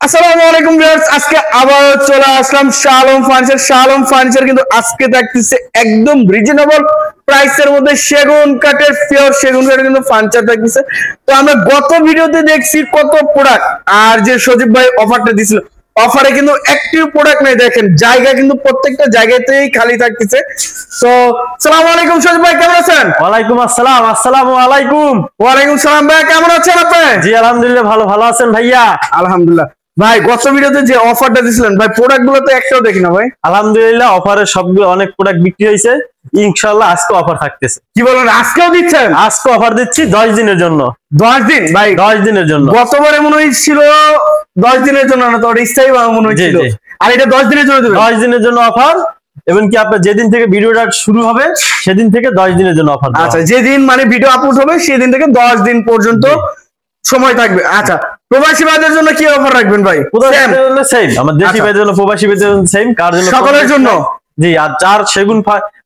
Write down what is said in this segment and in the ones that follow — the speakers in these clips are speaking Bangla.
আসসালামু আলাইকুম ভিউয়ার্স, আজকে আবার চলে আসলাম শাহ আলম ফার্নিচার। শাহ আলম ফার্নিচার কিন্তু আজকে থাকতেছে একদম রিজনেবল প্রাইসের মধ্যে সেগুন কাঠের পিওর সেগুন কাঠের কিন্তু ফার্নিচার থাকতেছে। তো আমরা গত ভিডিওতে দেখছি কত প্রোডাক্ট, আর যে সজীব ভাই অফারটা দিছিল, অফারে কিন্তু একটি প্রোডাক্ট নেই, দেখেন জায়গা কিন্তু প্রত্যেকটা জায়গাতেই খালি থাকতেছে। তো আসসালামু আলাইকুম সজীব ভাই, কেমন আছেন? ওয়ালাইকুম আসসালাম। আসসালামু আলাইকুম। ওয়ালাইকুম সালাম ভাই, কেমন আছেন আপনি? জি আলহামদুলিল্লাহ, ভালো আছেন ভাইয়া? আলহামদুলিল্লাহ। ভাই গত ভিডিওতে যে অফারটা দিছিলেন ভাই, প্রোডাক্ট গুলো তো একটাও দেখি না ভাই। আলহামদুলিল্লাহ, অফারের সবগুলো অনেক প্রোডাক্ট বিক্রি হয়েছে। ইনশাআল্লাহ আজকে অফার থাকতেছে। কি বলেন, আজকেও দিচ্ছেন? আজকে অফার দিচ্ছি 10 দিনের জন্য। 10 দিন ভাই? 10 দিনের জন্য। গতবারে মনে হয়েছিল 10 দিনের জন্য, না তো স্থায়ী মনে হয়েছিল, আর এটা 10 দিনের জন্য দেবেন? 10 দিনের জন্য অফার। এবং কি আপনার যেদিন থেকে ভিডিওটা শুরু হবে সেদিন থেকে 10 দিনের জন্য অফার। আচ্ছা, যেদিন মানে ভিডিও আপলোড হবে সেদিন থেকে 10 দিন পর্যন্ত সময় থাকবে। আচ্ছা, প্রবাসী ভাইদের জন্য কি অফার রাখবেন ভাই? সেম, আমার দেশি ভাইদের জন্য প্রবাসী ভাইদের জন্য সেম, কার জন্য? সকলের জন্য। জি, আর যার সেগুন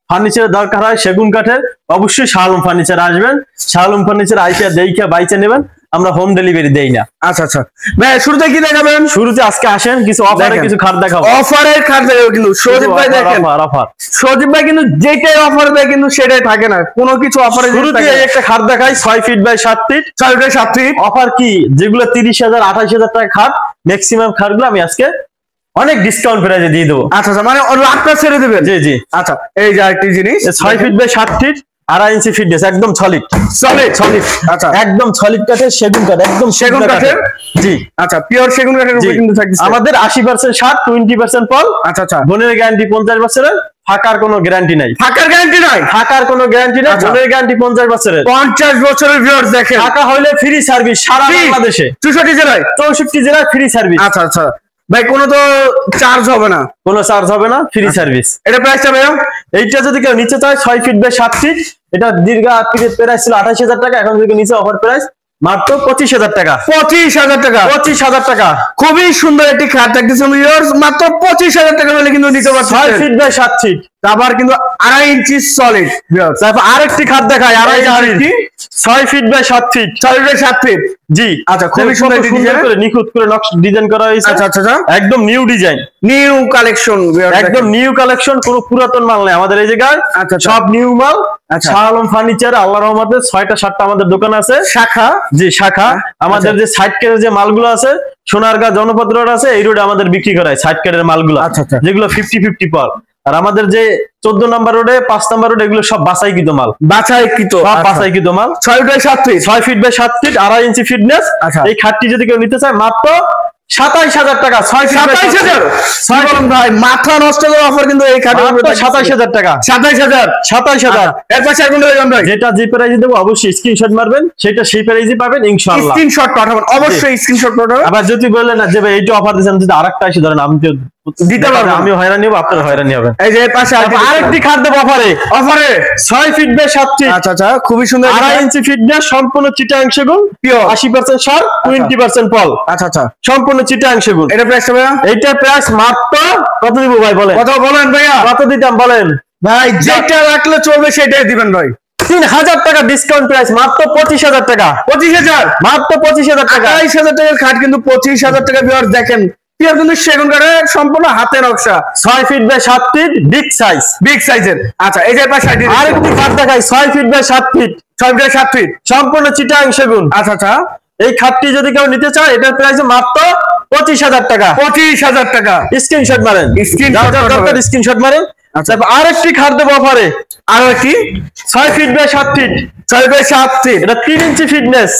ফার্নিচারের দরকার হয় সেগুন কাঠের, অবশ্যই শাহ আলম ফার্নিচার আসবেন। শাহ আলম ফার্নিচার আইসা দেইখা বাইচা নেবেন, আমরা হোম ডেলিভারি দেই না। আচ্ছা আচ্ছা ভাই, শুরুতে কি দেখাবেন? শুরুতে আজকে আসেন কিছু অফারে কিছু খাট দেখাবো। অফারের খাট দেখাবো কিন্তু সজীব ভাই, দেখেন অফার। সজীব ভাই কিন্তু যেটাই অফার দেয় কিন্তু সেটাই থাকে না, কোনো কিছু অফারে। শুরুতে একটা খাট দেখাই 6 feet by 7 feet. 6 feet 7 feet offer কি, যেগুলো 30,000 28,000 টাকা খাট, ম্যাক্সিমাম খাটগুলো আমি আজকে অনেক ডিসকাউন্ট প্রাইসে দিয়ে দেবো। আচ্ছা আচ্ছা, মানে লাখটা ছেড়ে দেবেন? জি জি। আচ্ছা, এই যে আরেকটি জিনিস, 6 feet by 7 feet, 2.5 inch fitness, একদম সলিড সলিড। আচ্ছা, একদম সলিড কাঠের সেগুন কাঠ, একদম সেগুন কাঠের। জি আচ্ছা, পিওর সেগুন কাঠের উপরে কিন্তু থাকছে আমাদের 80% ছাড়, 20% পল। আচ্ছা আচ্ছা, বোনের গ্যারান্টি 50 বছরের, ফাঁকার কোনো গ্যারান্টি নাই। ফাঁকার গ্যারান্টি নাই? ফাঁকার কোনো গ্যারান্টি নাই, বোনের গ্যারান্টি 50 বছরের। 50 বছরের ভিউয়ার্স দেখেন, ফাঁকা হইলে ফ্রি সার্ভিস সারা বাংলাদেশে, 64 জেলায়, 64 জেলায় ফ্রি সার্ভিস। আচ্ছা আচ্ছা ভাই, কোনো তো চার্জ হবে না? কোনো চার্জ হবে না, ফ্রি সার্ভিস। এটা প্রাইসটা ভাই? এইটা যদি কেউ নিচে চায় 6 ফিট বাই 7 ফিট, এটা দীর্ঘ প্রাইস ছিল 28,000 টাকা, এখন যদি নিচে অফার প্রাইস মাত্র 25,000 টাকা। 25,000 টাকা? 25,000 টাকা। খুবই সুন্দর একটি খাট থাকতেছে ভিউয়ার্স, মাত্র 25,000 টাকা হলে কিন্তু নিতে পারছেন। 6 ফিট বাই 7 ফিট, আবার কিন্তু 2.5 ইঞ্চি সলিড। তারপর আরেকটি খাট দেখায় 2.5 inch, 6 feet by 7 feet. 6 feet by 7 feet, জি। আচ্ছা, খুবই সুন্দর করে নিখুঁত করে নকশা ডিজাইন করা হয়েছে। আচ্ছা আচ্ছা, একদম নিউ ডিজাইন, নিউ কালেকশন, একদম নিউ কালেকশন, কোনো পুরাতন মাল নেই আমাদের এই জায়গায়। আচ্ছা, সব নিউ মাল। আচ্ছা, শাহ আলম ফার্নিচার আল্লাহর রহমতে 6টা 7টা আমাদের দোকান আছে, শাখা। জি, শাখা। আমাদের যে সাইড কেটের যে মালগুলো আছে, সোনারগাঁ জনপদ রোড আছে, এই রোডে আমাদের বিক্রি করায় সাইড কেটের মালগুলো, যেগুলো 50-50 পার। আর আমাদের যে 14 নম্বর রোডে, 5 নম্বর রোড, এগুলো সব বাছাইকৃত মাল। বাছাইকৃত মাল। 6 feet by 7 feet, 6 feet by 7 feet, 2.5 inch fitness. এই খাটটি যদি কেউ নিতে চায় মাত্র 27,000 টাকা। 27,000 ভাই, মাথা নষ্ট করে অফার কিন্তু এই খাটের উপরে 27,000 টাকা। 27,000। এর পাশে আর কোন ভাই? যেটা যে প্রাইসে দেবো অবশ্যই স্ক্রিনশট মারবেন, সেটা সেই প্রাইসে পাবেন ইনশাআল্লাহ। স্ক্রিনশট পাঠাবেন, অবশ্যই স্ক্রিনশট পাঠাবেন। আবার যদি বললেন না যে ভাই এইটা অফার দিয়েছেন, যদি আরেকটা এসে ধরেন আমি তো দিতে পারবো, আমিও হয়রানি হবো, আপনারা হয়রানি হবেন। এই যে পাশে আরেকটি খাট দেবো অফারে। 6 ফিট বাই 7 ফিট। আচ্ছা আচ্ছা, খুবই সুন্দর। 2.5 ইঞ্চি ফিটনেস, সম্পূর্ণ চিটাং সেগুন, পিওর 80% সার, 20% পল। আচ্ছা আচ্ছা, সম্পূর্ণ চিটাং সেগুন। এটা প্রাইসটা ভাইয়া? এইটার প্রাইস মাত্র কত দিব ভাই বলেন? কত বলেন ভাইয়া? কত দিতাম বলেন? ভাই যেটা রাখলে চলবে সেটাই দিবেন ভাই। 3,000 টাকা ডিসকাউন্ট প্রাইস, মাত্র 25,000 টাকা। 25,000? মাত্র 25,000 টাকা। 28,000 টাকার খাট কিন্তু 25,000 টাকা ভিউয়ার্স দেখেন। পিওর কিন্তু সেগুন কাঠের, সম্পূর্ণ হাতে নকশা, 6 feet by 7 feet, big size, big সাইজের। আচ্ছা, এই যে পাশে আরেকটি খাট দেখাই 6 feet by 7 feet, 6 feet by 7 feet, সম্পূর্ণ চিটাং সেগুন। আচ্ছা আচ্ছা, এই খাটটি যদি কেউ নিতে চায় এটার প্রাইস মাত্র 25,000 টাকা। 25,000 টাকা। স্ক্রিনশট মারেন, স্ক্রিনশট মারেন। আচ্ছা, আরেকটি খাট দেবো অফারে। আর কি? 6 feet by 7 feet, 6 by 7 feet, এটা 3 ইঞ্চি ফিটনেস।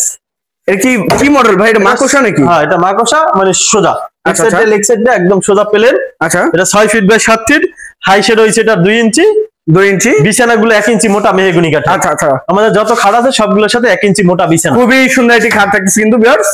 এর কি মডেল ভাই? এটা মাকোসা নাকি? হ্যাঁ, এটা মাকোসা, মানে সোজা। আচ্ছা, লেগ সাইডটা একদম সোজা প্লেন। আচ্ছা, এটা 6 feet by 7 feet, high shade হইছে এটা 2 ইঞ্চি। 2 ইঞ্চি। বিছানাগুলো 1 ইঞ্চি মোটা মেহগনি কাঠ। আচ্ছা আচ্ছা, আমাদের যত খাট আছে সবগুলোর সাথে 1 ইঞ্চি মোটা বিছানা। খুবই সুন্দর একটি খাট থাকতেছে কিন্তু viewers.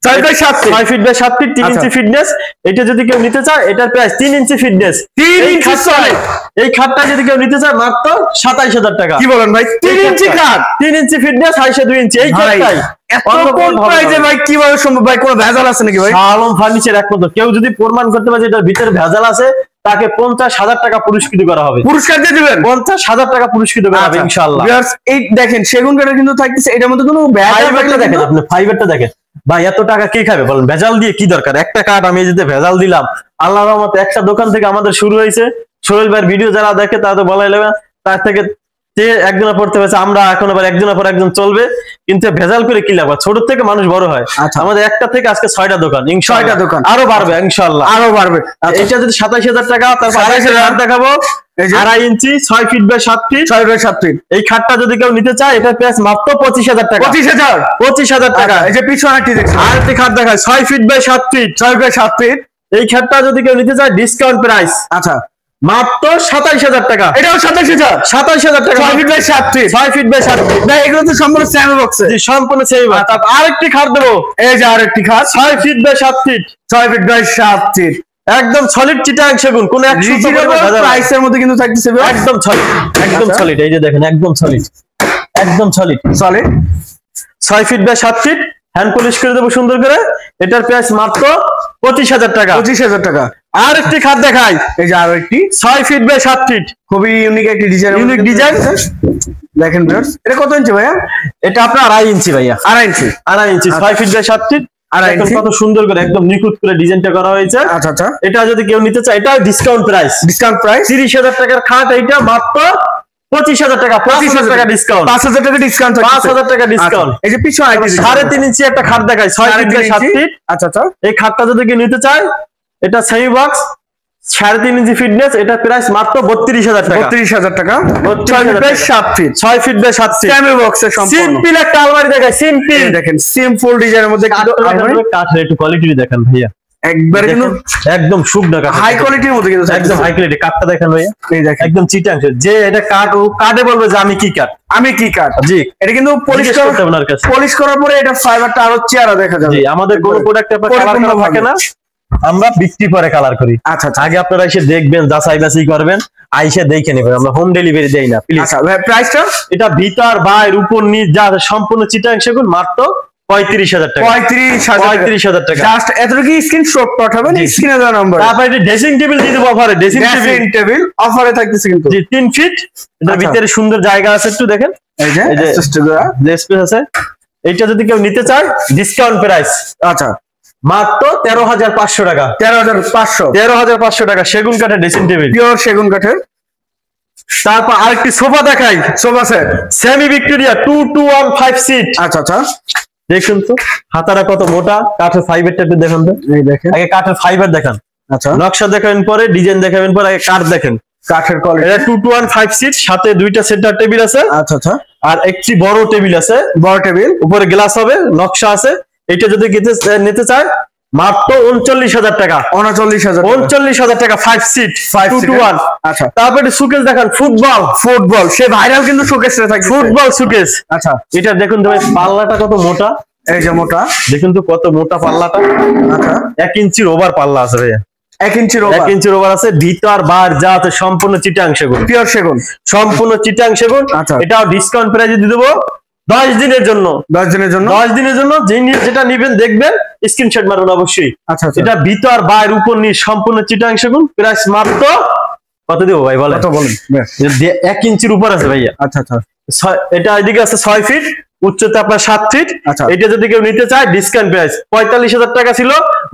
6 by 7 feet, 6 feet by 7 feet, 3 inch fitness. এটা যদি কেউ নিতে চায় এটার price 3 inch fitness, 3 inch solid. এই খাটটা যদি কেউ নিতে চায় মাত্র 27,000 টাকা। কি বলেন ভাই? 3 ইঞ্চি খাট, 3 ইঞ্চি ফিটনেস, হাইসে 2 ইঞ্চি। এই খাটটাই এত কম প্রাইসে ভাই কিভাবে সম্ভব ভাই? কোনো ভেজাল আছে নাকি ভাই? শাহ আলম ফার্নিচার একমাত্র। কেউ যদি প্রমাণ করতে পারে যে এটার ভিতরে ভেজাল আছে, তাকে 50,000 টাকা পুরস্কৃত করা হবে। পুরস্কার দিয়ে দিবেন 50,000 টাকা পুরস্কৃত করা হবে ইনশাআল্লাহ। ভিউয়ার্স এই দেখেন সেগুন কাঠের কিন্তু থাকতেছে, এটার মধ্যে কোনো ফাইবারটা দেখেন, আপনি ফাইবারটা দেখেন ভাই, এত টাকা কে খাবে বলেন? ভেজাল দিয়ে কি দরকার? একটা কাঠ আমি যদি ভেজাল দিলাম, আল্লাহর রহমতে একটা দোকান থেকে আমাদের শুরু হয়েছে। সোহেল ভাইয়ের ভিডিও যারা দেখে তারা তো বলাই নেবে, তার থেকে একজনের পড়তে পেরেছে, আমরা এখন আবার একজনের পর একজন চলবে, কিন্তু ভেজাল করে কি লাভ? ছোট থেকে মানুষ বড় হয়। আমাদের একটা থেকে আজকে 6টা দোকান, 6টা দোকান আরো বাড়বে ইনশাআল্লাহ, আরো বাড়বে। এটা যদি 27,000 টাকা, তারপর 27,000 দেখাবো 2.5 inch 6 feet by 7 feet, 6 by 7 feet. এই খাটটা যদি কেউ নিতে চায়, এটা প্রাইস মাত্র 25,000 টাকা। 25,000 টাকা। এই যে পিছনে আরেকটি দেখছেন, আরেকটি খাট দেখায় 6 feet by 7 feet, 6 by 7 feet. এই খাটটা যদি কেউ নিতে চায়, ডিসকাউন্ট প্রাইস আচ্ছা মাত্র 27,000 টাকা। এটাও 27,000 টাকা। 6 feet by 7 feet, 6 feet by 7 feet. না এগুলো তো সম্পূর্ণ সেমি বক্সে। জি সম্পূর্ণ সেমি বক্স। তারপর আরেকটি খাট দেবো, এই যে আরেকটি খাট 6 feet by 7 feet, 6 feet by 7 feet, একদম সলিড চিটাং সেগুন, কোন প্রাইসের মধ্যে কিন্তু থাকতেছে একদম সলিড, একদম সলিড। এই যে দেখেন একদম সলিড, একদম solid 6 feet by 7 feet, hand polish করে দেবো সুন্দর করে। এটার প্রাইস মাত্র 25,000 টাকা। 25,000 টাকা। আর একটি খাট দেখাই, এই যে আরো একটি 6 ফিট বাই 7 ফিট, খুবই ইউনিক একটি ডিজাইন, ইউনিক ডিজাইন। দেখেন ভিউয়ার্স, এটা কত ইঞ্চি ভাইয়া? এটা আপনার 2.5 ইঞ্চি ভাইয়া, 2.5 ইঞ্চি 6 ফিট বাই 7 ফিট, কত সুন্দর করে একদম নিখুঁত করে ডিজাইনটা করা হয়েছে। আচ্ছা আচ্ছা, এটা যদি কেউ নিতে চায়, এটা ডিসকাউন্ট প্রাইস, 30,000 টাকার খাট, এইটা মাত্র 25,000 টাকা, 5,000 টাকা ডিসকাউন্ট, 5,000 টাকা ডিসকাউন্ট, 5,000 টাকা ডিসকাউন্ট। এই যে পিছনে 3.5 ইঞ্চি একটা খাট দেখায় 6 ফিট বাই 7 ফিট। আচ্ছা আচ্ছা, এই খাটটা যদি কেউ নিতে চায়, এটা সেমি বক্স 3.5 ইঞ্চি ফিটনেস, এটা প্রাইস মাত্র 32,000 টাকা। 32,000 টাকা, 6 feet by 7 feet, 6 feet by 7 feet, semi বক্সে সম্পূর্ণ। সিম্পল একটা আলমারি দেখায়, সিম্পল দেখেন, সিম্পল ডিজাইনের মধ্যে কিন্তু আলমারি। কাঠের একটু কোয়ালিটি দেখেন ভাইয়া, একবারে কিন্তু একদম শুকনা কাঠ, হাই কোয়ালিটির মধ্যে কিন্তু একদম হাই কোয়ালিটি। কাঠটা দেখেন ভাইয়া, এই দেখেন একদম চিটাং। যে এটা কাঠ, ও কাঠে বলবে যে আমি কি কাঠ, আমি কি কাঠ। জি, এটা কিন্তু পলিশ করতে হবে ওনার কাছে, পলিশ করার পরে এটা ফাইবারটা আরো চেহারা দেখা যাবে। জি, আমাদের কোন প্রোডাক্টে আপনার কালার করা থাকে না, আমরা বিক্রি পরে কালার করি। আচ্ছা, আগে আপনারা এসে দেখবেন, যাচাই বাছাই করবেন, আইসে দেখে নেবেন। আমরা হোম ডেলিভারি দেই না প্লিজ। আচ্ছা ভাই, প্রাইসটা এটা ভিতর বাইরে উপর নিচ যা সম্পূর্ণ চিটাং সেগুন মাত্র 35,000 টাকা। 35,000 টাকা। জাস্ট এতটুকু স্ক্রিনশট পাঠাবেন, স্ক্রিনে দেওয়া নাম্বার। তারপর এটা ড্রেসিং টেবিল দিয়ে দেব অফারে, ড্রেসিং টেবিল অফারে থাকতেছে কিন্তু। জি 3 ফিট, এটার ভিতরে সুন্দর জায়গা আছে, একটু দেখেন এই যে স্পেস আছে। এইটা যদি কেউ নিতে চায়, ডিসকাউন্ট প্রাইস আচ্ছা মাত্র 13,500 টাকা। 13,500 টাকা, সেগুন কাঠের ড্রেসিং টেবিল, পিওর সেগুন কাঠের। তারপর আরেকটি সোফা দেখাই, sofa set semi Victoria 2215 seat. আচ্ছা আচ্ছা, দেখুন তো হাতাটা কত মোটা, কাঠের ফাইবারটা একটু দেখুন তো। এই দেখেন, আগে কাঠের ফাইবার দেখান, আচ্ছা নকশা দেখাবেন, পরে ডিজাইন দেখাবেন, পরে আগে কাঠ দেখেন। কাঠের কোয়ালিটি, এটা 2215 সিট, সাথে দুইটা সেন্টার টেবিল আছে। আচ্ছা আচ্ছা, আর একটি বড় টেবিল আছে, বড় টেবিল, উপরে গ্লাস হবে, নকশা আছে। এটা যদি নিতে চায়, মাত্র 39,000 টাকা। 39,000 টাকা 5 সিট 521। আচ্ছা, তারপরে সুকেস দেখান, ফুটবল সে ভাইরাল কিন্তু সুকেসটা থাকে, ফুটবল সুকেস। আচ্ছা, এটা দেখুন তো পাল্লাটা কত মোটা, এই যে মোটা, দেখুন তো কত মোটা পাল্লাটা। আচ্ছা, 1 ইঞ্চির ওভার পাল্লা আছে ভাইয়া, 1 ইঞ্চির ওভার আছে। ভিতর বার যা আছে সম্পূর্ণ চিটাং সেগুন, পিওর সেগুন, সম্পূর্ণ চিটাং সেগুন। আচ্ছা, এটাও ডিসকাউন্ট প্রাইসে দিয়ে দেবো 10 দিনের জন্য। 10 দিনের জন্য যেটা নিবেন দেখবেন, স্ক্রিনশট মারুন অবশ্যই। আচ্ছা, এটা ভিতর বাইরে উপর নিচ সম্পূর্ণ চিটাং সেগুন, প্রাইস মাত্র কত দেবো ভাই বলেন? 1 ইঞ্চির উপর আছে ভাইয়া। আচ্ছা আচ্ছা, এটা এদিকে আছে 6 ফিট, উচ্চতা আপনার 7 ফিট। আচ্ছা, এটা যদি কেউ নিতে চায়, ডিসকাউন্ট প্রাইস 45,000 টাকা ছিল,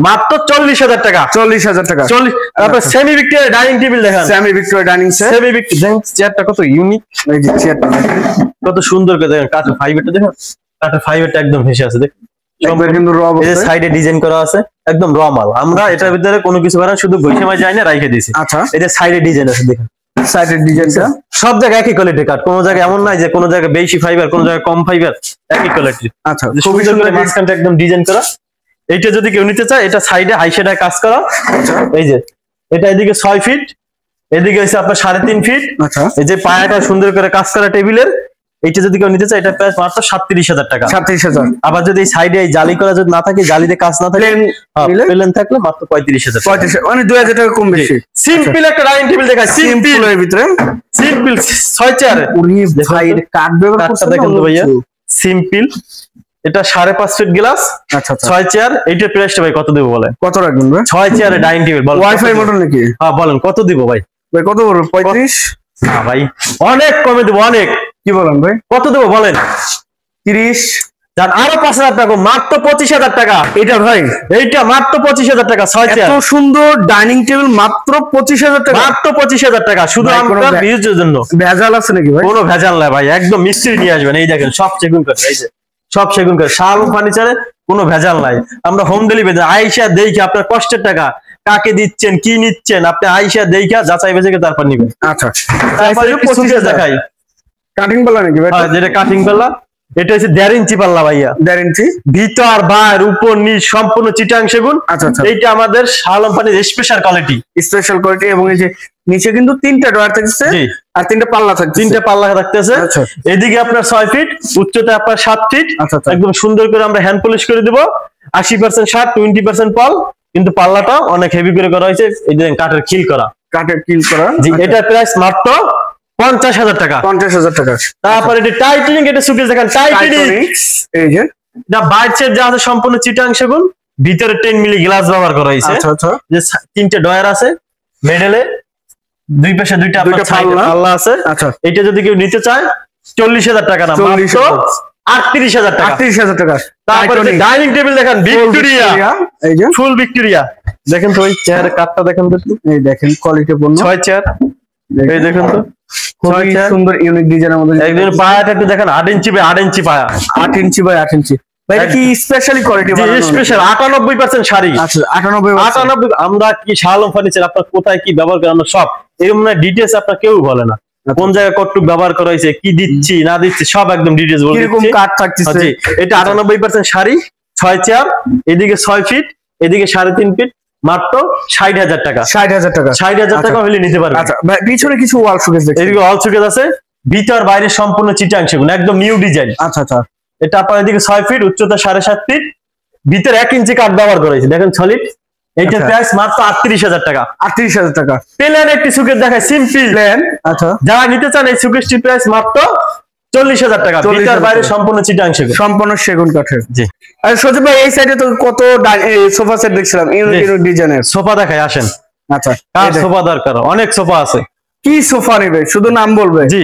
মাত্র 40,000 টাকা। 40,000 টাকা। তারপর সেমি ভিক্টোরিয়া ডাইনিং টেবিল দেখেন, semi Victoria dining set, semi Victoria চেয়ারটা কত ইউনিক, এই যে চেয়ারটা কত সুন্দর করে দেখেন, কাঠের ফাইবারটা দেখেন, কাঠের ফাইবারটা একদম ভেসে আছে দেখেন, কিন্তু র অবস্থায়। এই সাইডে ডিজাইন করা আছে, একদম র মাল। আমরা এটার ভিতরে কোনো কিছু বানাই, শুধু বৈশাখ যায় না, রাইখে দিয়েছি। আচ্ছা, এটা সাইডে ডিজাইন আছে দেখেন, সাইডের ডিজাইনটা সব জায়গায় একই কোয়ালিটির কাঠ, কোনো জায়গায় এমন নাই যে কোনো জায়গায় বেশি ফাইবার, কোনো জায়গায় কম ফাইবার, একই কোয়ালিটির। আচ্ছা, খুবই সুন্দর মাঝখানটা একদম ডিজাইন করা। এইটা যদি কেউ নিতে চায়, এটা সাইডে হাই শেডায় কাজ করা। আচ্ছা, এই যে এটা এদিকে 6 ফিট, এদিকে হচ্ছে আপনার 3.5 ফিট। আচ্ছা, এই যে পায়াটা সুন্দর করে কাজ করা টেবিলের, এইটা যদি কেউ নিতে চায়, এটা প্রাইস মাত্র 37,000 টাকা। 37,000। আবার যদি এই সাইডে এই জালি করা যদি না থাকে, জালিতে কাজ না থাকে, প্লেন থাকলে মাত্র 35,000। 35, মানে 2,000 টাকা কম বেশি। সিম্পল একটা ডাইনিং টেবিল দেখায়, সিম্পল এর ভিতরে, সিম্পল 6 চেয়ার। উনি ভাই কাঠ ব্যবহার করতে দেখেন তো ভাইয়া, সিম্পল এটা 5.5 ফিট গ্লাস। আচ্ছা আচ্ছা 6 চেয়ার। এইটার প্রাইসটা ভাই কত দেব বলেন? কত রাখবেন ভাই? 6 চেয়ারে ডাইনিং টেবিল বলেন ওয়াইফাই মডেল নাকি? হ্যাঁ বলেন কত দিব ভাই? ভাই কত বলবো? 35? না ভাই অনেক কমে দেব অনেক। কি বলেন ভাই? কত দেব বলেন? 30? জান আরো 5000 টাকা মাত্র 25000 টাকা। এটা ভাই এইটা মাত্র 25000 টাকা 6 চেয়ার। এত সুন্দর ডাইনিং টেবিল মাত্র 25000 টাকা। মাত্র 25000 টাকা শুধু ভাই, কোনো আমরা ভিউজের জন্য। ভেজাল আছে নাকি ভাই? কোনো ভেজাল নাই ভাই, একদম মিস্ত্রি নিয়ে আসবেন। এই দেখেন সব সেগুন কাঠ, এই যে সব সেগুন কাঠ। শালম ফার্নিচারে কোনো ভেজাল নাই। আমরা হোম ডেলিভারি আইসা দেখি আপনার কষ্টের টাকা কাকে দিচ্ছেন কি নিচ্ছেন, আপনি আইসা দেখা যাচাই বাছাই তারপর নিবেন। আচ্ছা তারপরে 25 দেখাই। কাটিং পাল্লা নাকি ভাই? হ্যাঁ যেটা কাটিং পাল্লা, এটা হচ্ছে 1.5 ইঞ্চি পাল্লা ভাইয়া। 1.5 ইঞ্চি ভিতর বাইর উপর নিচ সম্পূর্ণ চিটাং সেগুন। আচ্ছা আচ্ছা এইটা আমাদের শালম furniture special quality. Special quality. এবং এই যে নিচে কিন্তু 3টা ডয়ার থাকছে জি। আর 3টা পাল্লা থাকছে। 3টে পাল্লা থাকতেছে। আচ্ছা। এদিকে আপনার 6 ফিট, উচ্চতা আপনার 7 ফিট। আচ্ছা আচ্ছা একদম সুন্দর করে আমরা হ্যান্ড পলিশ করে দিব। 80% শার্ট 20% পল, কিন্তু পাল্লাটা অনেক হেভি করে করা হয়েছে। এই যে কাঠের খিল করা। কাঠের কিল করা। জি এটার প্রাইস মাত্র 50000 টাকা। 50000 টাকা। তারপর এটা টাইটেনিং, এটা সুকেস দেখেন টাইটেনিং। এই যে যা বাইরের যা আছে সম্পূর্ণ চিটাং সেগুন, ভিতরে 10 মিলি গ্লাস ব্যবহার করা হয়েছে। আচ্ছা আচ্ছা যে 3টে ডয়ার আছে মিডলে, দুই পাশে দুইটা পাল্লা আছে। আচ্ছা এটা যদি কেউ নিতে চায় 40000 টাকা না, মাত্র 38000 টাকা। 38000 টাকা। তারপরে ডাইনিং টেবিল দেখেন ভিক্টোরিয়া, এই যে ফুল ভিক্টোরিয়া। দেখেন তো ওই চেয়ারের কাঠটা দেখেন তো, এই দেখেন কোয়ালিটি পূর্ণ 6 চেয়ার। এই দেখেন তো খুবই সুন্দর ইউনিক ডিজাইনের মধ্যে। একদম পায়াটা একটু দেখেন 8 ইঞ্চি বাই 8 ইঞ্চি পায়া। 8 ইঞ্চি বাই 8 ইঞ্চি। ভাই এটা কি স্পেশালি কোয়ালিটি বানানো? স্পেশাল 98% শাড়ি। আচ্ছা 98। আমরা কি শালম ফার্নিচার আপনার কোথায় কি ব্যবহার করেন আমরা সব এরকম না ডিটেইলস আপনার কেউ বলে না। কোন জায়গায় কতটুকু ব্যবহার করা হয়েছে, কি দিচ্ছি না দিচ্ছি সব একদম ডিটেইলস বলে দিচ্ছি। কিরকম কাট থাকতেছে? জি এটা 98% শাড়ি, 6 চেয়ার, এদিকে 6 ফিট, এদিকে 3.5 ফিট, মাত্র 60000 টাকা। 60000 টাকা। 60000 টাকা হলে নিতে পারবেন। আচ্ছা ভাই পিছনে কিছু ওয়াল শোকেস দেখছি। এদিকে অল সুকেস আছে, ভিতর বাইরে সম্পূর্ণ চিটাং সেগুন, একদম নিউ ডিজাইন। আচ্ছা আচ্ছা এটা আপনার এদিকে 6 ফিট, উচ্চতা 7.5 ফিট, ভিতরে 1 ইঞ্চি কাঠ ব্যবহার করা হয়েছে। দেখেন সলিড। এইটার প্রাইস মাত্র 38000 টাকা। 38000 টাকা। প্লেন একটি সুকেস দেখায় সিম্পল প্ল্যান। আচ্ছা যারা নিতে চান এই সুকেসটির প্রাইস মাত্র 40000 টাকা। ভিতর বাইরে সম্পূর্ণ চিটাং সেগুন। সম্পূর্ণ সেগুন কাঠের। জি আর সজীব ভাই এই সাইডে তো কত সোফা সেট দেখছিলাম ইউনিক ডিজাইনের। সোফা দেখায় আসেন। আচ্ছা কার সোফা দরকার? অনেক সোফা আছে। কি সোফা নেবে? শুধু নাম বলবে? জি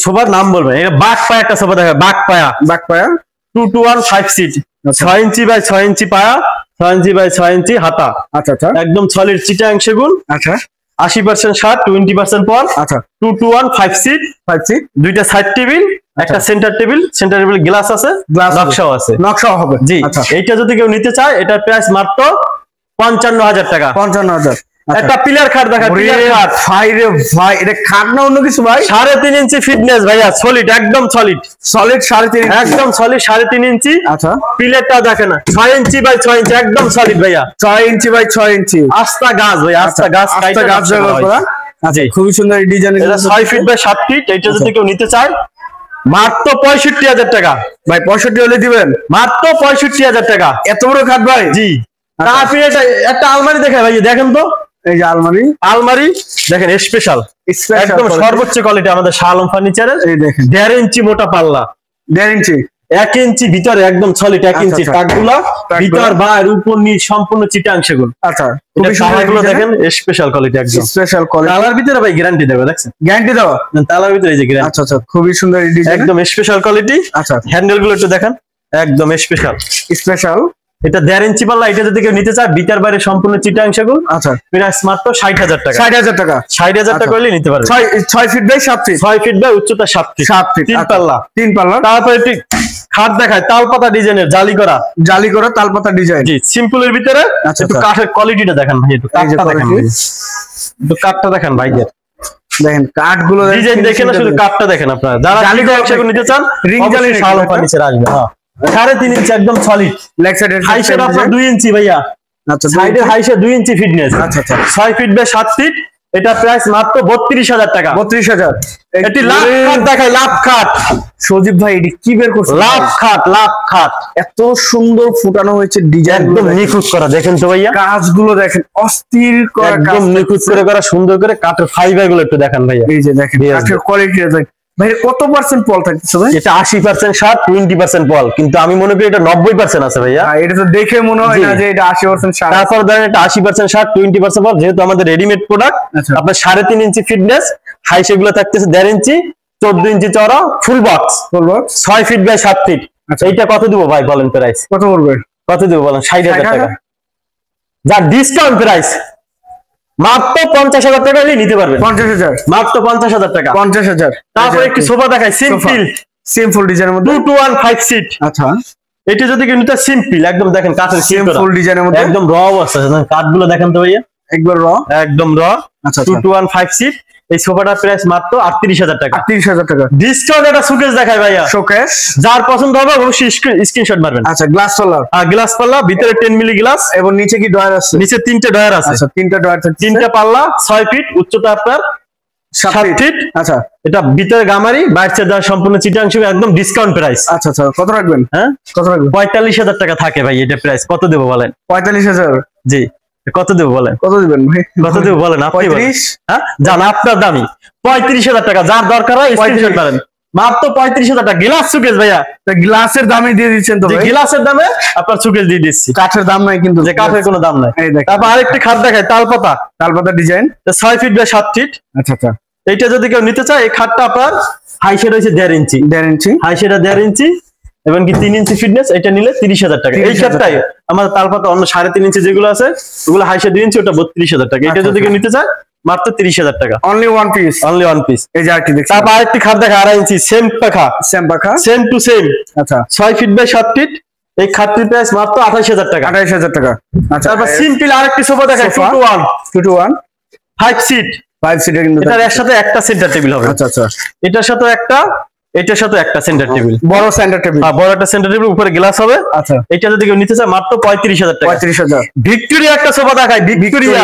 সোফার নাম বলবেন। এটা বাঘ পায়া একটা সোফা দেখায়, বাঘ পায়া। বাক পায়া 2 to 1 5 সিট, 6 ইঞ্চি বাই 6 ইঞ্চি পায়া, 6 ইঞ্চি বাই 6 ইঞ্চি হাতা। আচ্ছা আচ্ছা একদম সলিড চিটাং সেগুন। আচ্ছা 80% শার্ট 20% পল। আচ্ছা 2 to 1 5 সিট, 5 সিট, দুইটা সাইড টেবিল, একটা সেন্টার টেবিল গ্লাস আছে, নকশাও আছে। নকশাও হবে। জি আচ্ছা এইটা যদি কেউ নিতে চায় এটার প্রাইস মাত্র 55000 টাকা। 55000। একটা পিলার খাট দেখা, পিলার খাট। ভাই রে ভাই এটা খাট না অন্য কিছু ভাই? 3.5 ইঞ্চি ফিটনেস ভাইয়া, সলিড একদম সলিড। সলিড 3.5 একদম সলিড 3.5 ইঞ্চি। আচ্ছা পিলারটা দেখেন না 6 ইঞ্চি বাই 6 ইঞ্চি, একদম সলিড ভাইয়া। 6 ইঞ্চি বাই 6 ইঞ্চি আস্তা গাছ ভাই, আস্তা গাছ আস্তা কাইটা গাছ ব্যবহার করা। আচ্ছা জি খুবই সুন্দর এই ডিজাইন। এটা 6 ফিট বাই 7 ফিট। এটা যদি কেউ নিতে চায় মাত্র 65000 টাকা। ভাই 65 হলে দিবেন? মাত্র 65000 টাকা। এত বড় খাট ভাই? জি তারপরে একটা আলমারি দেখায় ভাই, দেখেন তো এই যে আলমারি। আলমারি দেখেন স্পেশাল, একদম সর্বোচ্চ কোয়ালিটি আমাদের শালম ফার্নিচারের। এই দেখেন 1.5 ইঞ্চি মোটা পাল্লা, 1.5 ইঞ্চি, 1 ইঞ্চি ভিতরে একদম সলিড 1 ইঞ্চি টাকগুলা, ভিতর বাইরে উপর নিচ সম্পূর্ণ চিটাং সেগুন। আচ্ছা খুবই সুন্দর দেখেন স্পেশাল কোয়ালিটি, একদম স্পেশাল কোয়ালিটি। তালার ভিতরে ভাই গ্যারান্টি দেবে, দেখছেন গ্যারান্টি দাও তালার ভিতরে এই যে গ্যারান্টি। আচ্ছা আচ্ছা খুবই সুন্দর এই ডিজাইন, একদম স্পেশাল কোয়ালিটি। আচ্ছা হ্যান্ডেল গুলো একটু দেখেন, একদম স্পেশাল স্পেশাল। এটা 1.5 ইঞ্চি পাল্লা। এটা যদি কেউ নিতে চায় ভিতর বাইরে সম্পূর্ণ চিটাং সেগুন। আচ্ছা প্রাইস মাত্র 60000 টাকা। 60000 টাকা। 60000 টাকা হলে নিতে পারবে। 6 feet by 7 feet, 6 feet by উচ্চতা 7 ফিট, 7 ফিট, 3 পাল্লা। 3 পাল্লা। তারপরে একটি খাট দেখায় তালপাতা ডিজাইনের, জালি করা, জালি করা তালপাতা ডিজাইন। জি সিম্পলের ভিতরে। একটু কাঠের কোয়ালিটিটা দেখেন ভাই, একটু কাঠটা দেখেন ভাই, একটু কাঠটা দেখেন ভাইদের। দেখেন কাঠগুলো ডিজাইন দেখেন না, শুধু কাঠটা দেখেন। আপনারা যারা জালি করা নিতে চান রিং জালি শালম ফার্নিচার আসবে। হ্যাঁ 3.5 ইঞ্চি একদম সলিড। লেগ সাইডের হাইট আপনার 2 ইঞ্চি ভাইয়া। আচ্ছা সাইডের হাইট 2 ইঞ্চি ফিটনেস। আচ্ছা আচ্ছা 6 ফিট বাই 7 ফিট। এটা প্রাইস মাত্র 32000 টাকা। 32000। এটি লাভ খাট দেখায়, লাভ খাট। সজীব ভাই এটি কি বের করছে? লাভ খাট, লাভ খাট এত সুন্দর ফুটানো হয়েছে ডিজাইন, একদম নিখুঁত করা। দেখেন তো ভাইয়া কাজগুলো দেখেন অস্থির করা, একদম নিখুঁত করে করা, সুন্দর করে কাঠের ফাইবার গুলো একটু দেখেন ভাইয়া। এই যে দেখেন কাঠের কোয়ালিটি দেখেন ভাই কত পার্সেন্ট পল থাকতেছে ভাই? এটা 80% সার, 20% পল, কিন্তু আমি মনে করি এটা 90% আছে ভাইয়া। এটা তো দেখে মনে হয় না যে এটা 80% সার। তারপর ধরেন এটা 80% সার, 20% পল, যেহেতু আমাদের রেডিমেড প্রোডাক্ট। আপনার 3.5 ইঞ্চি ফিটনেস, হাই সেগুলো থাকতেছে 1.5 ইঞ্চি, 14 ইঞ্চি চওড়া, full box 6 feet by 7 feet. এইটা কত দিব ভাই বলেন প্রাইস? কত পড়বে? কত দিব বলেন? 60,000 টাকা। যা ডিসকাউন্ট প্রাইস মাত্র 50,000 টাকা নিতে পারবেন। 50,000 মাত্র 50,000 টাকা। 50,000। তারপর একটি সোফা দেখাই, সিম্পল ডিজাইনের মধ্যে 215 সিট। আচ্ছা, এটা যদি কেউ নিতে সিম্পল একদম, দেখেন কাঠের সিম্পল ডিজাইনের মধ্যে একদম র অবস্থা, কাঠগুলো দেখেন তো ভাইয়া, একবার র, একদম র। আচ্ছা, 215 সিট। এই সোফাটার প্রাইস মাত্র 38,000 টাকা। 38,000 টাকা ডিসকাউন্ট। একটা শোকেস দেখাই ভাইয়া, শোকেস। যার পছন্দ হবে অবশ্যই স্ক্রিনশট মারবেন। আচ্ছা, গ্লাস পাল্লার, আর গ্লাস পাল্লা, ভিতরে 10 মিলি গ্লাস, এবং নিচে কি ডয়ার আছে? নিচে 3টে ডয়ার আছে। আচ্ছা, 3টা ডয়ার আছে, 3টা পাল্লা, 6 ফিট উচ্চতা, আপনার 7 ফিট। আচ্ছা, এটা ভিতরে গামারি, বাইরে দেওয়া সম্পূর্ণ চিটাং সুবিধা, একদম ডিসকাউন্ট প্রাইস। আচ্ছা আচ্ছা, কত রাখবেন? হ্যাঁ, কত রাখবেন? 45,000 টাকা থাকে ভাই এটা প্রাইস। কত দেবো বলেন? 45,000। জি, কত দেবো বলেন? কত দিবেন ভাই? কত দেবো বলেন? আপনি বলেন। 35। হ্যাঁ, জান আপনার দামি 35,000 টাকা। যার দরকার হয় স্ক্রিনশট মারেন। মাত্র 35,000 টাকা। গ্লাস সুকেস ভাইয়া, গ্লাসের দামে দিয়ে দিচ্ছেন তো ভাই? গ্লাসের দামে আপনার সুকেস দিয়ে দিচ্ছি। কাঠের দাম নাই কিন্তু, যে কাঠের কোনো দাম নাই। এই দেখেন, তারপর আরেকটি খাট দেখায়, তালপাতা। তালপাতা ডিজাইন, 6 ফিট বাই 7 ফিট। আচ্ছা আচ্ছা। এইটা যদি কেউ নিতে চায়, এই খাটটা আপনার হাই শেড হয়েছে 1.5 ইঞ্চি, 1.5 ইঞ্চি, হাই শেড 1.5 ইঞ্চি, এবং কি 3 ইঞ্চি ফিটনেস। এটা নিলে 30,000 টাকা। এই খাটটাই আমাদের তালপাতা অন্য 3.5 ইঞ্চি যেগুলো আছে, ওগুলো হাই শেড 2 ইঞ্চি, ওটা 32,000 টাকা। এটা যদি কেউ নিতে চায় মাত্র 30,000 টাকা। Only one piece, only one piece. এই যে আরেকটি দেখছি। তারপর আরেকটি খাট দেখা, 2.5 ইঞ্চি, সেম পাখা, সেম টু সেম। আচ্ছা, 6 ফিট বাই 7 ফিট। এই খাটটির প্রাইস মাত্র 28,000 টাকা। 28,000 টাকা। আচ্ছা, তারপর সিম্পল আরেকটি সোফা দেখা, 2 to 1 5 সিট। 5 সিটের কিন্তু এটার এর সাথে একটা সেন্টার টেবিল হবে। আচ্ছা আচ্ছা, এটার সাথে একটা, এটার সাথে একটা সেন্টার টেবিল, বড় সেন্টার টেবিল। হ্যাঁ, বড় একটা সেন্টার টেবিল, উপরে গ্লাস হবে। আচ্ছা, এটা যদি কেউ নিতে চায় মাত্র 35,000 টাকা। 35,000। ভিক্টোরিয়া একটা সোফা দেখাই, ভিক্টোরিয়া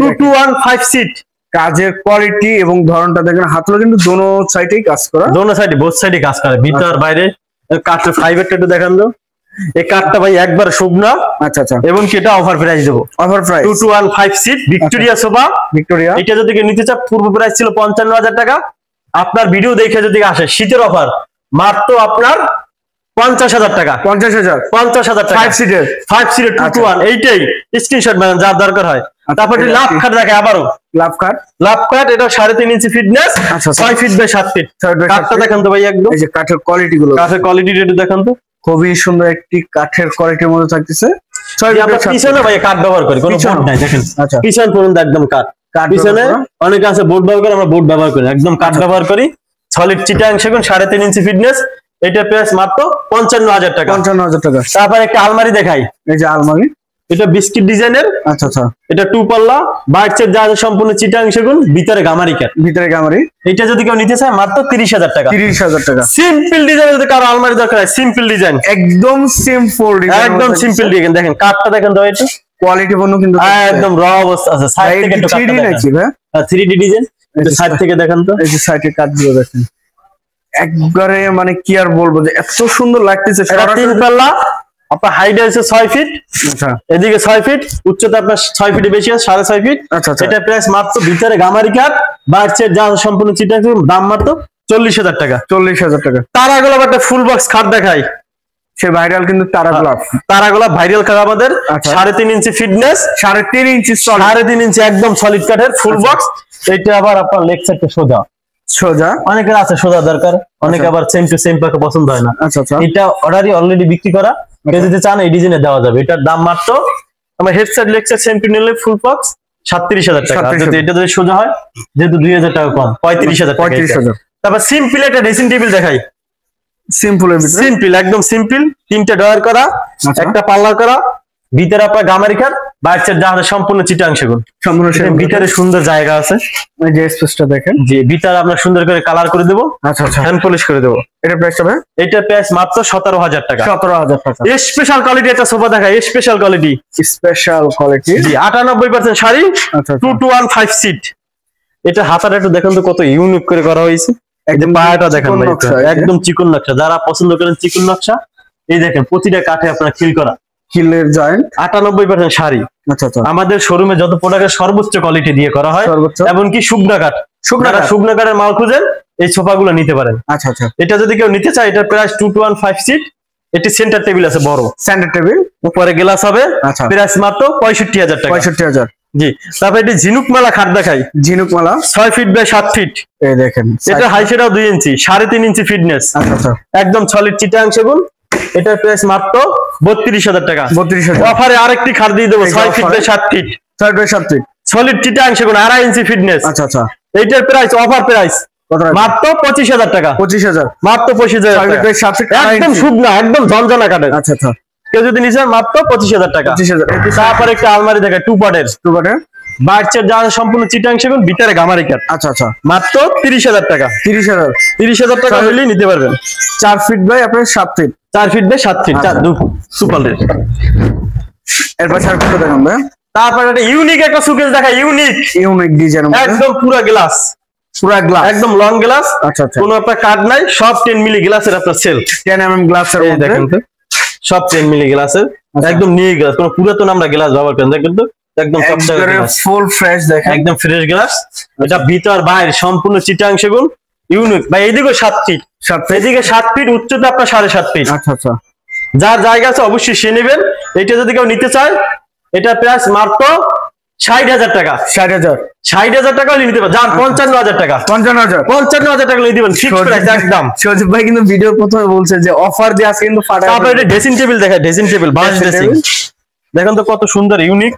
215 সিট। কাজের কোয়ালিটি এবং ধরনটা দেখেন, হাতগুলো কিন্তু দোনো সাইডেই কাজ করা, দোনো সাইডে, বোথ সাইডে কাজ করে, ভিতর বাইরে। কাঠের ফাইবারটা একটু দেখান তো। এই কাঠটা ভাই একবার শুকনা। আচ্ছা আচ্ছা, এবং কি এটা অফার প্রাইস দেবো, offer price 215 seat Victoria sofa. Victoria, এটা যদি কেউ নিতে চায়, পূর্ব প্রাইস ছিল 55,000 টাকা। আপনার ভিডিও দেখে যদি আসে, শীতের অফার মাত্র আপনার 50,000 টাকা। 50,000 টাকা 5 সিটের 221। এইটাই স্ক্রিনশট মানে যার দরকার হয়। তারপর লাভ খাট দেখে, আবারও লাভ কাট। এটা 3.5 inch fitness, 6 feet by 7 fit. কাঠটা দেখেন তো ভাই, একদম এই যে কাঠের কোয়ালিটি গুলো, কাঠের কোয়ালিটি একটু দেখেন তো। খুবই সুন্দর একটি কাঠের কোয়ালিটির মধ্যে থাকতেছে। আমরা পিছনে ভাই কাঠ ব্যবহার করি, কোনো বোর্ড নাই দেখেন। আচ্ছা, পিছন পর্যন্ত একদম কাঠ। পিছনে অনেকে আছে বোর্ড ব্যবহার করে, আমরা বোর্ড ব্যবহার করি, একদম কাঠ ব্যবহার করি। সলিড চিটাং সেগুন, 3.5 ইঞ্চি ফিটনেস। এটা প্রাইস মাত্র 55,000 টাকা। 55,000 টাকা। তারপর একটা আলমারি দেখাই, এই যে আলমারি, এটা বিস্কিট ডিজাইনের। আচ্ছা আচ্ছা, এটা 2 পাল্লা, বাইরের যা আছে সম্পূর্ণ চিটাং সেগুন, ভিতরে গামারি কাঠ। ভিতরে গামারি। এটা যদি কেউ নিতে চায় মাত্র 30,000 টাকা। 30,000 টাকা। সিম্পল ডিজাইন, যদি কারো আলমারি দরকার হয়, সিম্পল ডিজাইন, একদম সিম্পল ডিজাইন, একদম সিম্পল ডিজাইন। দেখেন কাঠটা দেখেন তো, একটু কোয়ালিটি পূর্ণ কিন্তু একদম র অবস্থা আছে। সাইড থেকে একটু 3D নাকি ভাই? 3D design. সাইড থেকে দেখেন তো, এই যে সাইডের কাঠগুলো দেখেন, একবারে মানে কি আর বলবো, যে এত সুন্দর লাগতেছে। 3 পাল্লা, আপনার হাইট আছে 6 ফিট। আচ্ছা, এদিকে 6 ফিট, উচ্চতা আপনার 6 ফিটের বেশি আছে, 6.5 ফিট। আচ্ছা, এটা প্রাইস মাত্র, ভিতরে গামারি কাঠ, বাইরের যা সম্পূর্ণ চিটাং, দাম মাত্র 40,000 টাকা। 40,000 টাকা। তারাগোলাপ একটা ফুল বক্স খাট দেখাই, সে ভাইরাল কিন্তু তারাগোলাপ ভাইরাল খাট আমাদের। 3.5 ইঞ্চি ফিটনেস, 3.5 ইঞ্চি, 3.5 ইঞ্চি একদম সলিড কাঠের ফুল বক্স। এটা আবার আপনার লেগ সাইডটা সোজা, অনেকের আছে সোজা দরকার, অনেকে আবার সেম টু সেম পাকে পছন্দ হয় না। আচ্ছা আচ্ছা, এটা অর্ডারই অলরেডি বিক্রি করা, কেউ যদি চান এই ডিজাইনে দেওয়া যাবে। এটার দাম মাত্র, আমার head side leg side same to নিলে ফুল বক্স 37,000 টাকা। যদি এটা যদি সোজা হয়, যেহেতু 2,000 টাকা কম, 35,000 টাকা। 35,000। তারপর সিম্পল একটা ড্রেসিং টেবিল দেখাই, সিম্পল একদম সিম্পল, 3টে ডয়ার করা, একটা পাল্লা করা, ভিতরে আপনার গামারি কাঠ, বাইরের যা আছে সম্পূর্ণ চিটাং সেগুন, সম্পূর্ণ ভিতরে সুন্দর জায়গা আছে। এই যে স্পেসটা দেখেন, জি, ভিতরে আমরা সুন্দর করে কালার করে দেবো। আচ্ছা আচ্ছা, হ্যান্ড পলিশ করে দেবো। এটা প্রাইস হবে, এটা প্রাইস মাত্র 17,000 টাকা। 17,000 টাকা। স্পেশাল কোয়ালিটি একটা সোফা দেখায়, স্পেশাল কোয়ালিটি, জি, 98% শাড়ি, 215 সিট। এটা হাতাটা একটু দেখেন তো, কত ইউনিক করে করা হয়েছে। পায়াটা দেখেন ভাই, একদম চিকন নকশা। যারা পছন্দ করেন চিকন নকশা, এই দেখেন প্রতিটা কাঠে আপনার খিল করা, খিলের জয়েন্ট। 98% শাড়ি। আচ্ছা আচ্ছা, আমাদের শোরুমে যত প্রোডাক্টের সর্বোচ্চ কোয়ালিটি দিয়ে করা হয়, এমনকি শুকনা কাঠ। শুকনা কাঠের মাল খুঁজেন, এই সোফাগুলো নিতে পারেন। আচ্ছা আচ্ছা, এটা যদি কেউ নিতে চায় এটার প্রাইস 215 সিট। এটি সেন্টার টেবিল আছে বড়, সেন্টার টেবিল, উপরে গ্লাস হবে। আচ্ছা, প্রাইস মাত্র 65,000 টাকা। 65,000। জি, তারপর এটি ঝিনুক মালা খাট দেখাই। ঝিনুক মালা 6 ফিট বাই 7 ফিট। এই দেখেন, এটা হাই সেটাও 2 ইঞ্চি, 3.5 ইঞ্চি ফিটনেস। আচ্ছা আচ্ছা, একদম সলিড চিটাং সেগুন। এটার প্রাইস মাত্র 32,000 টাকা। 32,000। অফারে আরেকটি খাট দিয়ে দেবো 6 feet by 7 feet, 6 by 7 feet, solid Chittagong সেগুন, 2.5 ইঞ্চি ফিটনেস। আচ্ছা আচ্ছা, এইটার প্রাইস অফার প্রাইস মাত্র 25,000 টাকা। 25,000, মাত্র 25,000 টাকা। একদম শুকনা, একদম ঝনঝনা কাঠের। আচ্ছা আচ্ছা, কেউ যদি নিছেন মাত্র 25,000 টাকা। 25,000। তারপর একটা আলমারি দেখে 2 পার্টের, বাচ্চার যা সম্পূর্ণ চিটাং সেগুন, ভিতরে গামারি কাঠ। আচ্ছা আচ্ছা, মাত্র 30,000 টাকা। 30,000 টাকা হলেই নিতে পারবেন। 4 ফিট বাই আপনার 7 ফিট, 4 ফিট বাই 7 ফিট, 2 পার্টের। এরপর স্যার কত দেখান ভাই? তারপর একটা ইউনিক একটা সুকেস দেখা, ইউনিক ডিজাইন, একদম পুরো গ্লাস, পুরো গ্লাস, একদম লং গ্লাস। আচ্ছা আচ্ছা, কোনো আপনার কার্ড নাই, সব 10 মিলি গ্লাসের আপনার সেল। 10 mm গ্লাসের মধ্যে দেখেন তো, সব 10 মিলি গ্লাসের, একদম নিউ গ্লাস, কোনো পুরাতন আমরা গ্লাস ব্যবহার করেন। দেখেন তো, একদম ফুল ফ্রেশ, দেখেন একদম ফ্রেশ গ্লাস। এটা ভিতর বাইরে সম্পূর্ণ চিটাং সেগুন, ইউনিক। ভাই এইদিকে 7 ফিট, এদিকে 7 ফিট, উচ্চতা আপনার 7.5 ফিট। আচ্ছা আচ্ছা, যার জায়গা আছে অবশ্যই সে নেবেন। এটা যদি কেউ নিতে চায় এটা প্রাইস মাত্র 60,000 টাকা। 60,000 টাকা হলে নিতে পারেন। যান 55,000 টাকা, 55,000 টাকা নিতে পারেন, ফিক্স প্রাইস একদম। সজীব ভাই কিন্তু ভিডিও প্রথমে বলছে যে অফার দিয়ে আছে, কিন্তু ফাটা। তারপর এটা ড্রেসিং টেবিল দেখা, ড্রেসিং টেবিল, বাস ড্রেসিং। দেখেন তো কত সুন্দর, ইউনিক।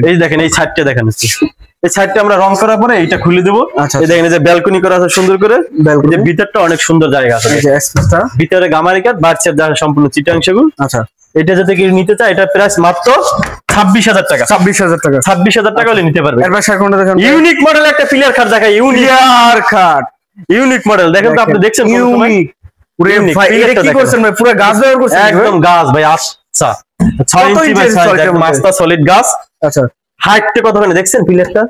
এই দেখেন, এই ছাদটা দেখেন, এই ছাদটা আমরা রং করার পরে এটা খুলে দেবো। এই দেখেন, এই যে ব্যালকনি করা আছে সুন্দর করে, এই যে ভিতরটা অনেক সুন্দর জায়গা আছে। ভিতরে গামারি কাঠ, বাচ্চার যা সম্পূর্ণ চিটাং সেগুন। আচ্ছা, এটা যদি কেউ নিতে চায় এটা প্রাইস মাত্র 26,000 টাকা। 26,000 টাকা, 26,000 টাকা হলে নিতে পারবে। এরপর স্যার কোনটা দেখেন? ইউনিক মডেল একটা পিলার খাট দেখাই, ইউনিক মডেল। দেখেন তো, আপনি দেখছেন ইউনিক। ভাই এটা কি করছেন ভাই? পুরো গাছ ব্যবহার করছেন? একদম গাছ ভাই। আচ্ছা, 6 ইঞ্চি বাই 6, মাস্টার সলিড গাছ। আচ্ছা, হাইটটা কতখানি দেখছেন পিলারটা?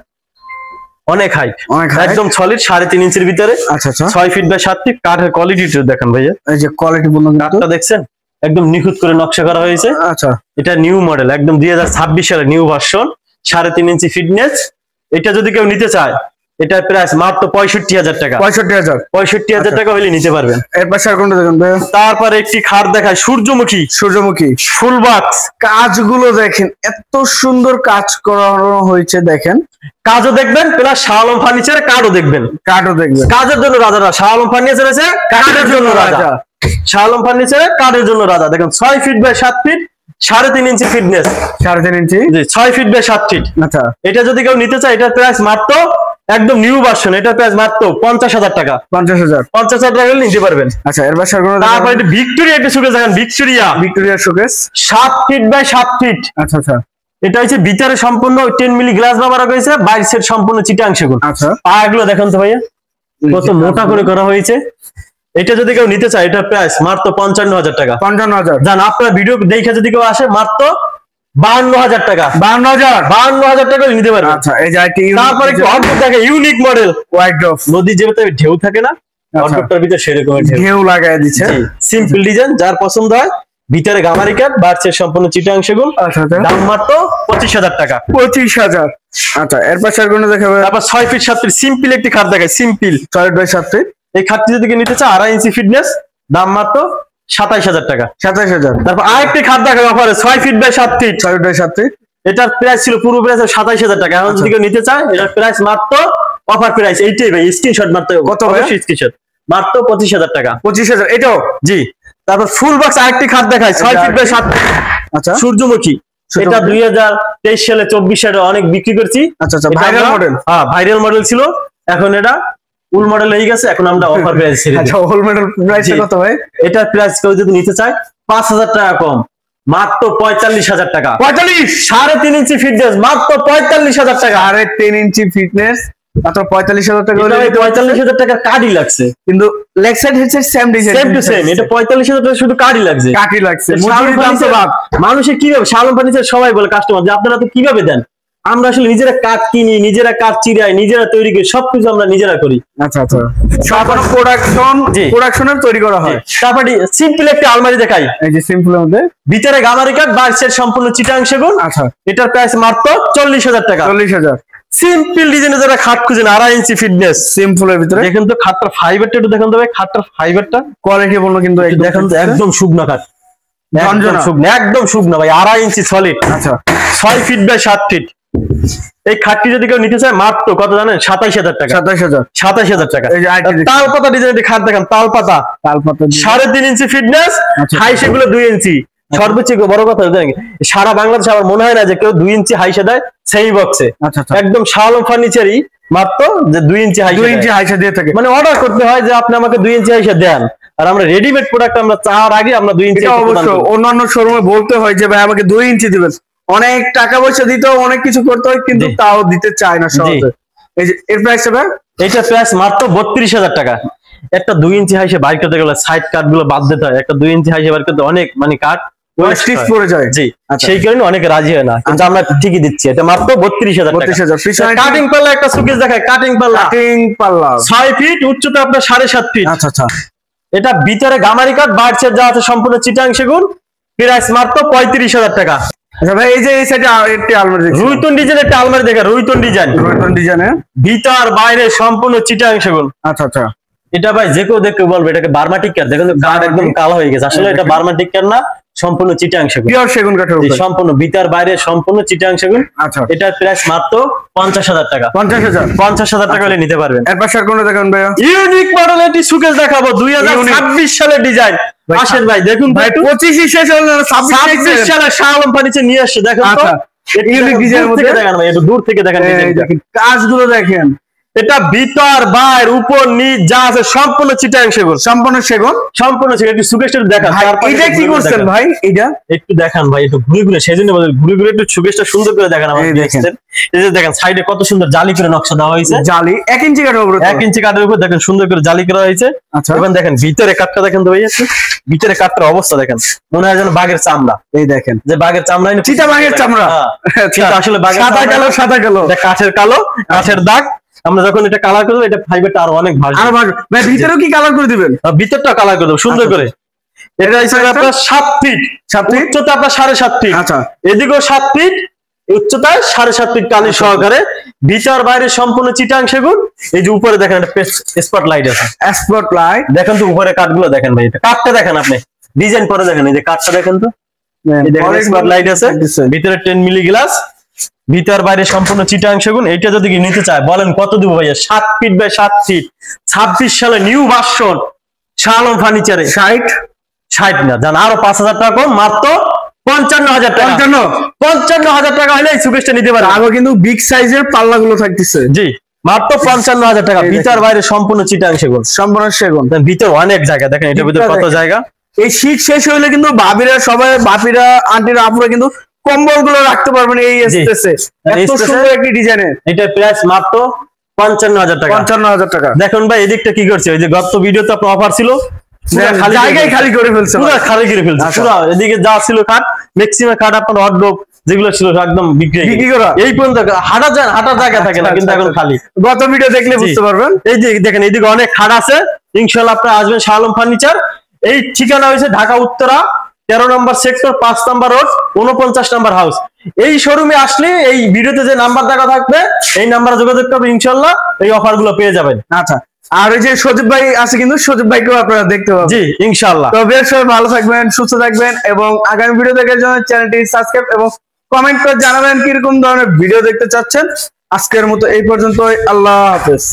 অনেক হাইট, একদম সলিড, 3.5 ইঞ্চির ভিতরে। আচ্ছা আচ্ছা, 6 ফিট বাই 7 ফিট। কাঠের কোয়ালিটিটা দেখেন ভাইয়া, এই যে কোয়ালিটি পূর্ণ কাঠটা দেখছেন, একদম নিখুঁত করে নকশা করা হয়েছে। আচ্ছা, এটা নিউ মডেল, একদম 2026 সালে নিউ ভার্সন, 3.5 ইঞ্চি ফিটনেস। এটা যদি কেউ নিতে চায় এটার প্রাইস মাত্র 65,000 টাকা। 65,000 টাকা হলে নিতে পারবেন। এরপর স্যার কোনটা দেখেন? তারপর একটি খাট দেখায়, সূর্যমুখী ফুল বক্স। কাজগুলো দেখেন, এত সুন্দর কাজ করানো হয়েছে। দেখেন, কাজও দেখবেন, প্লাস শাহ আলম ফার্নিচার কার্ডও দেখবেন। কাজের জন্য রাজা, শাহ আলম ফার্নিচার আছে কার্ডের জন্য রাজা। শাহ আলম ফার্নিচার কার্ডের জন্য রাজা। দেখেন 6 feet by 7 feet, 3.5 inch fitness. 3.5 inch, জি, 6 ফিট বাই 7 ফিট। আচ্ছা, এটা যদি কেউ নিতে চায় এটার প্রাইস মাত্র, একদম নিউ ভার্সন, এটার প্রাইস মাত্র 50,000 টাকা। 50,000 টাকা হলে নিতে পারবেন। আচ্ছা, এরপর তারপর এটা ভিক্টোরিয়া একটা শোকেস দেখেন, Victoria showcase 7 feet by 7 feet. আচ্ছা আচ্ছা, এটা হচ্ছে ভিতরে সম্পূর্ণ 10 মিলি গ্লাস ব্যবহার করেছে, বাইরের সেট সম্পূর্ণ চিটাং সেগুন। আচ্ছা, পাগুলো দেখেন তো ভাইয়া কত মোটা করে করা হয়েছে। এটা যদি কেউ নিতে চায় এটার প্রাইস মাত্র 55,000 টাকা। 55,000, জান আপনার ভিডিও দেখে যদি কেউ আসে মাত্র 52,000 টাকা। 52,000 টাকা নিতে পারবে। আচ্ছা, এই যে তারপরে একটু অদ্ভুত দেখে, ইউনিক মডেল হোয়াইট ড্রপ। নদী যেভাবে ঢেউ থাকে না, অদ্ভুতটার ভিতরে সেরকম ঢেউ লাগায় দিচ্ছে। সিম্পল ডিজাইন, যার পছন্দ হয়। ভিতরে গামারি কাঠ, বাড়ছে সম্পূর্ণ চিটাং সেগুন। দাম মাত্র 25,000 টাকা। 25,000। আচ্ছা, এরপর স্যার কোনটা দেখাবে? তারপর 6 ফিট 7 ফিট সিম্পল একটি খাট দেখায়, সিম্পল 6 বাই 7 ফিট। এই খাটটি যদি কেউ নিতে চায় 2.5 ইঞ্চি ফিটনেস, দাম মাত্র 27,000 টাকা। 27,000। তারপর আরেকটি খাট দেখাবে অফারে, 6 feet by 7 feet. 6 by 7 feet. এটার প্রাইস ছিল পুরো প্রাইস 27,000 টাকা। এখন যদি কেউ নিতে চায় এটার প্রাইস মাত্র অফার প্রাইস এইটাই ভাই, স্ক্রিনশট মাত্র। কত ভাই? স্ক্রিনশট মাত্র 25,000 টাকা। 25,000 এটাও, জি। তারপর ফুল বক্স আরেকটি খাট দেখায়, 6 ফিট বাই 7 ফিট। আচ্ছা, সূর্যমুখী। এটা 2023 সালে 24 সালে অনেক বিক্রি করছি। আচ্ছা আচ্ছা, ভাইরাল মডেল। হ্যাঁ, ভাইরাল মডেল ছিল, এখন এটা ফুল মডেল হয়ে গেছে। এখন আমরা অফার প্রাইস ছেড়ে দিই। আচ্ছা, ফুল মডেল প্রাইস কত ভাই? এটার প্রাইস কেউ যদি নিতে চায় 5,000 টাকা কম, মাত্র 45,000 টাকা। 45, 3.5 ইঞ্চি ফিটনেস, মাত্র 45,000 টাকা। 3.5 ইঞ্চি ফিটনেস, মাত্র 45,000 টাকা। 45,000 টাকার কার্ডই লাগছে, কিন্তু leg side headset same design, same to same. এটা 45,000 টাকা শুধু কার্ডই লাগছে। মানুষে কিভাবে শাহ আলম ফার্নিচার সবাই বলে কাস্টমার যে আপনারা তো কিভাবে দেন? আমরা আসলে নিজেরা কাঠ কিনি, নিজেরা কাঠ চিরাই, নিজেরা তৈরি করি, সবকিছু আমরা নিজেরা করি। আচ্ছা আচ্ছা, সব প্রোডাকশনের তৈরি করা হয়। তারপরে সিম্পল একটা আলমারি দেখাই, এই যে সিম্পলের মধ্যে ভিতরে গামারি কাঠ, বাইরের সেট সম্পূর্ণ চিটাং সেগুন। আচ্ছা, এটার প্রাইস মাত্র 40,000 টাকা। 40,000। সিম্পল ডিজাইনে যারা খাট খুঁজেন 2.5 ইঞ্চি ফিটনেস সিম্পলের ভিতরে দেখেন তো খাটটার ফাইবারটা একটু দেখেন তো ভাই, খাটটার ফাইবারটা কোয়ালিটি বলবো কিন্তু দেখেন তো একদম শুকনা খাট, একদম শুকনা ভাই, 2.5 ইঞ্চি সলিড। আচ্ছা 6 ফিট বাই 7 ফিট। এই খাটটি যদি কেউ নিতে চায় মাত্র কত জানেন? 27000 টাকা। 27000 টাকা। তালপাতা ডিজাইনের খাট দেখেন, তালপাতা 3.5 ইঞ্চি ফিটনেস, হাই সেগুলো 2 ইঞ্চি সর্বোচ্চ। বড় কথা জানেন সারা বাংলাদেশে আমার মনে হয় না যে কেউ 2 ইঞ্চি হাইসে দেয় সেই বক্সে। একদম শালম ফার্নিচারই মাত্র যে 2 ইঞ্চি হাইসা দিয়ে থাকে, মানে অর্ডার করতে হয় যে আপনি আমাকে 2 ইঞ্চি হাইসা দেন, আর আমরা রেডিমেড প্রোডাক্ট আমরা চাওয়ার আগে আমরা 2 ইঞ্চি। অবশ্য অন্যান্য শোরুমে বলতে হয় যে ভাই আমাকে 2 ইঞ্চি দিবেন, অনেক টাকা পয়সা দিতে হয়, অনেক কিছু করতে হয়, কিন্তু তাও দিতে চায় না সহজে। এই যে এর প্রাইসটা ভাই, এটা প্রাইস মাত্র 32000 টাকা। একটা 2 ইঞ্চি হাইসে বাইর করতে গেলে সাইড কাট গুলো বাদ দিতে হয়, একটা 2 ইঞ্চি হাইসে বাইর করতে অনেক মানে কাট স্টিচ পড়ে যায়। জি, সেই কারণে অনেকে রাজি হয় না, কিন্তু আমরা ঠিকই দিচ্ছি। এটা মাত্র 32000 টাকা। কাটিং পাল্লা একটা সুকেস দেখায়, কাটিং পাল্লা 6 ফিট, উচ্চতা আপনার 7.5 ফিট। আচ্ছা আচ্ছা, এটা ভিতরে গামারি কাট, বাইরে যা আছে সম্পূর্ণ চিটাং সেগুন, প্রাইস মাত্র 35000 টাকা। আচ্ছা ভাই, এই যে এই সাইডে একটা আলমারি দেখছি, রুইতন ডিজাইনের একটা আলমারি দেখা, রুইতন ডিজাইনে ভিতর বাইরে সম্পূর্ণ চিটাং সেগুন। আচ্ছা আচ্ছা, এটা ভাই যে কেউ দেখে বলবে এটাকে বার্মাটিক কাঠ, দেখেন কাঠ একদম কালো হয়ে গেছে, আসলে এটা বার্মাটিক কাঠ না, সম্পূর্ণ চিটাং সেগুন, পিওর সেগুন কাঠের উপরে, সম্পূর্ণ ভিতর বাইরে সম্পূর্ণ চিটাং সেগুন। আচ্ছা, এটার প্রাইস মাত্র 50000 টাকা। 50000 টাকা হলে নিতে পারবেন। এর পাশে কোনটা দেখেন ভাই? ইউনিক মডেল একটি সুকেস দেখাবো, 2026 সালের ডিজাইন। আসেন ভাই দেখুন, ভাই 25 শেষ হলো, 26 সালে শালম ফার্নিচার নিয়ে আসছে, দেখেন তো ইউনিক ডিজাইনের মধ্যে দেখেন ভাই, একটু দূর থেকে দেখেন, কাজগুলো দেখেন, এটা ভিতর বাইরে উপর নিচ যা আছে সম্পূর্ণ চিটাং সেগুন, সম্পূর্ণ সেগুন। একটু সুকেসটা দেখান। এটা কি করছেন ভাই? এটা একটু দেখান ভাই, একটু ঘুরে ঘুরে, সেজন্য ঘুরে একটু সুকেসটা সুন্দর করে দেখান আমাদের। এই যে দেখেন সাইডে কত সুন্দর জালি করে নকশা দেওয়া হয়েছে, জালি 1 ইঞ্চি কাঠের উপরে, 1 ইঞ্চি কাঠের উপর দেখেন সুন্দর করে জালি করা হয়েছে। এবং দেখেন ভিতরে কাঠটা দেখেন তো ভাই, ভিতরে কাঠটার অবস্থা দেখেন, মনে হয় যেন বাঘের চামড়া। এই দেখেন যে বাঘের চামড়া, চিতা বাঘের চামড়া, আসলে বাঘের সাদা কালো, কাঠের কালো, কাঠের দাগ। আমরা যখন এটা কালার করবো, এটা ফাইবারটা আরো অনেক ভালো। ভাই ভিতরেও কি কালার করে দিবেন? ভিতরটা কালার করে দেবো সুন্দর করে। এটা হিসেবে আপনার 7 ফিট, উচ্চতা আপনার 7.5 ফিট। আচ্ছা, এদিকেও 7 ফিট, উচ্চতায় 7.5 ফিট কালি সহকারে, ভিতর বাইরে সম্পূর্ণ চিটাং সেগুন। এই যে উপরে দেখেন একটা স্পট লাইট আছে, স্পট লাইট দেখেন তো, উপরে কাঠগুলো দেখেন ভাই, এটা কাঠটা দেখেন আপনি, ডিজাইন করে দেখেন, এই যে কাঠটা দেখেন তো, এই দেখেন স্পট লাইট আছে, ভিতরে 10 মিলি গ্লাস, ভিতর বাইরে সম্পূর্ণ চিটাং সেগুন। এইটা যদি নিতে চায় বলেন কত দিব ভাইয়া? 7 ফিট বাই 7 ফিট, 26 সালে নিউ ভার্সন শালম ফার্নিচারে 60 না জান, আরো 5000 টাকা কম, মাত্র 55000 টাকা। 55000 টাকা হলে এই সুকেসটা নিতে পারে। আরো কিন্তু বিগ সাইজের পাল্লা গুলো থাকতেছে। জি, মাত্র 55000 টাকা, ভিতর বাইরে সম্পূর্ণ চিটাং সেগুন, সম্পূর্ণ সেগুন। ভিতর অনেক জায়গা দেখেন, এটার ভিতরে কত জায়গা। এই শীত শেষ হইলে কিন্তু ভাবিরা সবাই, বাপিরা আন্টিরা আপুরা কিন্তু কম্বল গুলো রাখতে পারবেন এই স্পেসে। এত সুন্দর একটি ডিজাইনের, এটা প্রাইস মাত্র 55000 টাকা। 55000 টাকা। দেখুন ভাই এদিকটা কি করছে, ওই যে গত ভিডিওতে আপনার অফার ছিল, জায়গায় খালি করে ফেলছে, পুরো খালি করে ফেলছে, পুরো এদিকে যা ছিল খাট, ম্যাক্সিমাম খাট আপনার ওয়ার্ডরোব যেগুলো ছিল একদম বিক্রি করা। এই পর্যন্ত হাঁটার জায়গা থাকে না, কিন্তু এখন খালি। গত ভিডিও দেখলে বুঝতে পারবেন। এই যে দেখেন এদিকে অনেক খাট আছে, ইনশাআল্লাহ আপনারা আসবেন শালম ফার্নিচার। এই ঠিকানা হয়েছে ঢাকা উত্তরা 13 নম্বর সেক্টর, 5 নম্বর রোড, 49 নম্বর হাউস। এই শোরুমে আসলে এই ভিডিওতে যে নাম্বার দেখা থাকবে, এই নাম্বারে যোগাযোগ করবে, ইনশাআল্লাহ এই অফার গুলো পেয়ে যাবেন। আচ্ছা, আর ওই যে সজীব ভাই আছে, কিন্তু সজীব ভাইকেও আপনারা দেখতে পাবেন। জি ইনশাআল্লাহ। তো বেশ সবাই ভালো থাকবেন, সুস্থ থাকবেন, এবং আগামী ভিডিও দেখার জন্য চ্যানেলটি সাবস্ক্রাইব এবং কমেন্ট করে জানাবেন কিরকম ধরনের ভিডিও দেখতে চাচ্ছেন। আজকের মতো এই পর্যন্তই, আল্লাহ হাফেজ।